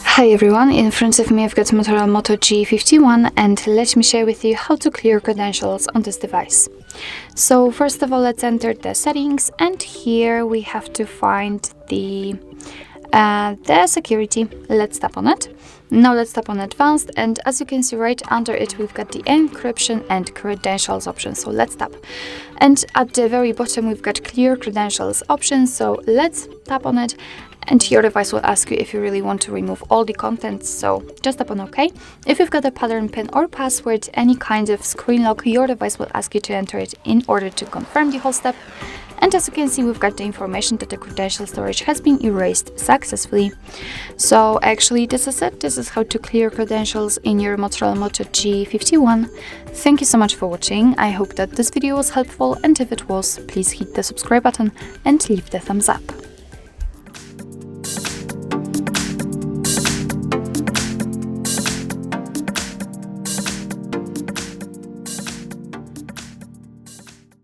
Hi everyone, in front of me I've got Motorola Moto G51 and let me share with you how to clear credentials on this device. So first of all, let's enter the settings, and here we have to find the security. Let's tap on it. Now let's tap on advanced, and as you can see right under it we've got the encryption and credentials option. So let's tap, and at the very bottom we've got clear credentials option. So let's tap on it, and your device will ask you if you really want to remove all the contents, so just tap on OK. If you've got a pattern pin or password, any kind of screen lock, your device will ask you to enter it in order to confirm the whole step. And as you can see, we've got the information that the credential storage has been erased successfully. So actually this is it. This is how to clear credentials in your Motorola Moto G51. Thank you so much for watching. I hope that this video was helpful, and if it was, please hit the subscribe button and leave the thumbs up.